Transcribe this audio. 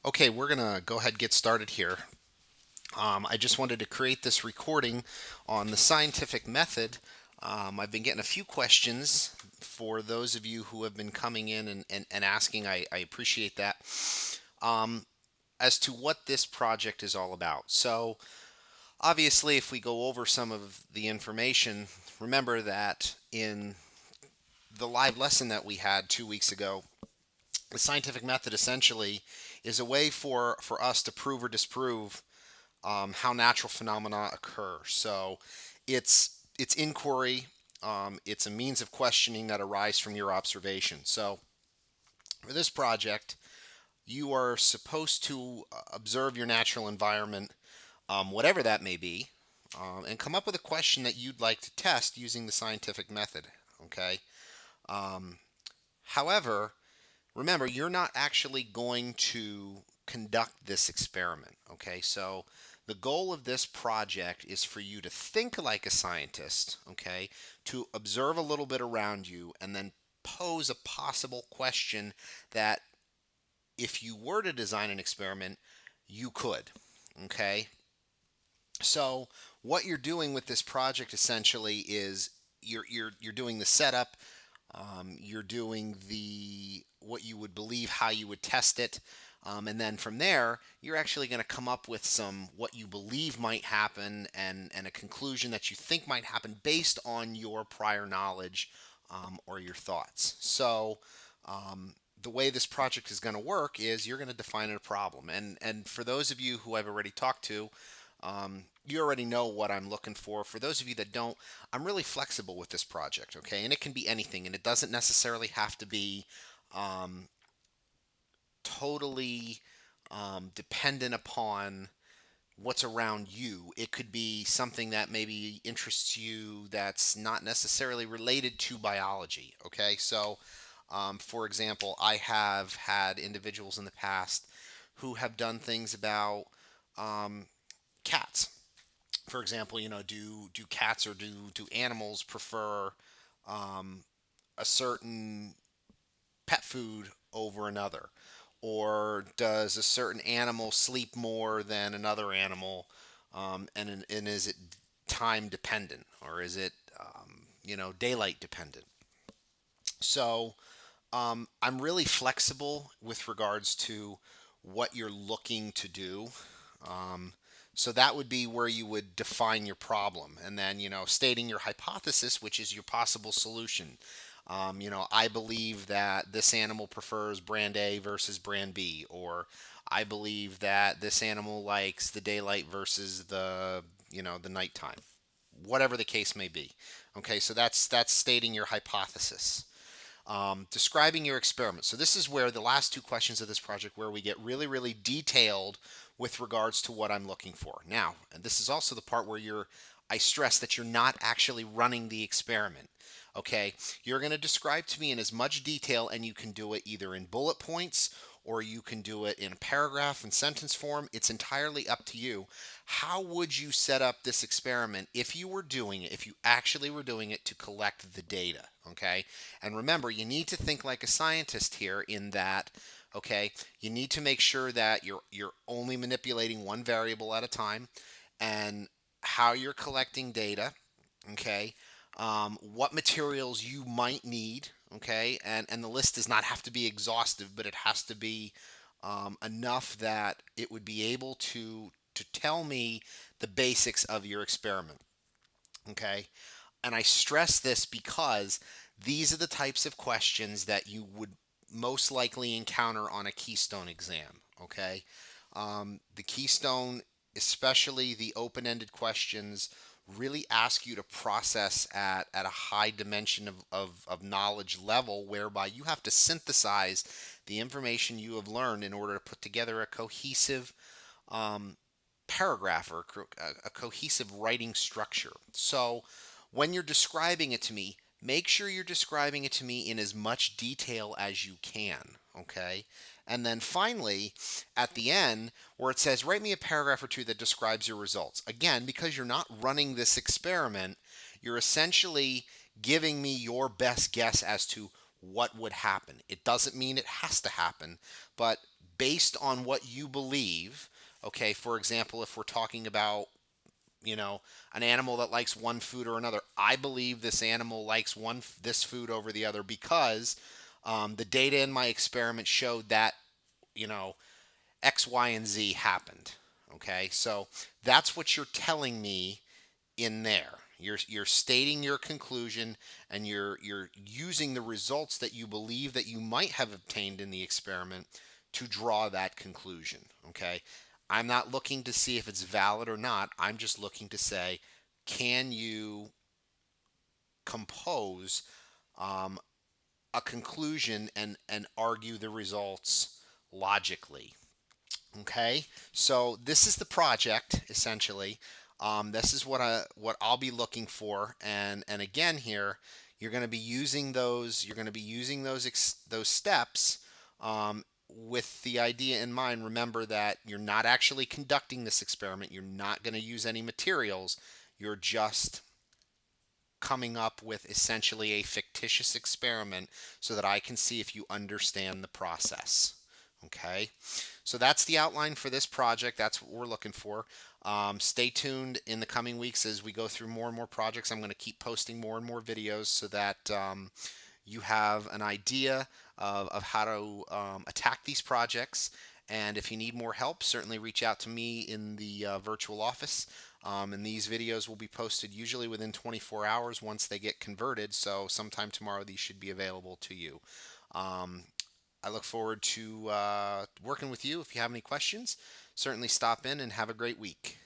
Okay, we're going to go ahead and get started here. I just wanted to create this recording on the scientific method. I've been getting a few questions for those of you who have been coming in and asking. I appreciate that. Um, as to what this project is all about. So, obviously, if we go over some of the information, remember that in the live lesson that we had 2 weeks ago, the scientific method essentially is a way for us to prove or disprove how natural phenomena occur. So it's inquiry. It's a means of questioning that arise from your observation. So for this project, you are supposed to observe your natural environment, whatever that may be, and come up with a question that you'd like to test using the scientific method. Okay. Um, However, remember, you're not actually going to conduct this experiment. Okay, so the goal of this project is for you to think like a scientist, okay, to observe a little bit around you and then pose a possible question that if you were to design an experiment, you could. Okay, so what you're doing with this project essentially is you're doing the setup, you're doing the what you would believe, how you would test it, and then from there you're actually going to come up with some what you believe might happen and a conclusion that you think might happen based on your prior knowledge, or your thoughts. So the way this project is going to work is you're going to define a problem, and for those of you who I've already talked to, you already know what I'm looking for. For those of you that don't, I'm really flexible with this project, okay? And it can be anything, and it doesn't necessarily have to be um, totally dependent upon what's around you. It could be something that maybe interests you that's not necessarily related to biology, okay? So, for example, I have had individuals in the past who have done things about um, cats. For example, do cats or do animals prefer um, a certain pet food over another, or does a certain animal sleep more than another animal, and is it time dependent, or is it daylight dependent? So I'm really flexible with regards to what you're looking to do. Um, so that would be where you would define your problem, and then stating your hypothesis, which is your possible solution. I believe that this animal prefers brand A versus brand B, or I believe that this animal likes the daylight versus the nighttime. Whatever the case may be. Okay, so that's stating your hypothesis. Describing your experiment. So this is where the last two questions of this project, where we get really, really detailed with regards to what I'm looking for. Now, and this is also the part where I stress that you're not actually running the experiment. Okay, you're going to describe to me in as much detail, and you can do it either in bullet points or you can do it in a paragraph and sentence form. It's entirely up to you. How would you set up this experiment if you were doing it, if you actually were doing it to collect the data? Okay, and remember, you need to think like a scientist here in that, okay, you need to make sure that you're only manipulating one variable at a time, and how you're collecting data, okay, what materials you might need, okay, and the list does not have to be exhaustive, but it has to be enough that it would be able to tell me the basics of your experiment, okay. And I stress this because these are the types of questions that you would most likely encounter on a Keystone exam. Okay. The Keystone, especially the open ended questions, really ask you to process at a high dimension of knowledge level, whereby you have to synthesize the information you have learned in order to put together a cohesive um, paragraph, or a cohesive writing structure. So when you're describing it to me, make sure you're describing it to me in as much detail as you can, okay? And then finally, at the end, where it says, write me a paragraph or two that describes your results. Again, because you're not running this experiment, you're essentially giving me your best guess as to what would happen. It doesn't mean it has to happen, but based on what you believe. Okay, for example, if we're talking about, an animal that likes one food or another, I believe this animal likes this food over the other because the data in my experiment showed that, you know, X, Y, and Z happened. Okay, so that's what you're telling me in there. You're stating your conclusion, and you're using the results that you believe that you might have obtained in the experiment to draw that conclusion. Okay, I'm not looking to see if it's valid or not. I'm just looking to say, can you compose um, a conclusion and argue the results logically? Okay, so this is the project essentially. This is what I'll be looking for, and again here, you're going to be using those. You're going to be using those steps with the idea in mind. Remember that you're not actually conducting this experiment. You're not going to use any materials. You're just coming up with essentially a fictitious experiment so that I can see if you understand the process. Okay, so that's the outline for this project. That's what we're looking for. Stay tuned in the coming weeks as we go through more and more projects. I'm going to keep posting more and more videos so that you have an idea of how to attack these projects. And if you need more help, certainly reach out to me in the virtual office. And these videos will be posted usually within 24 hours once they get converted. So sometime tomorrow, these should be available to you. Um, I look forward to working with you. If you have any questions, certainly stop in and have a great week.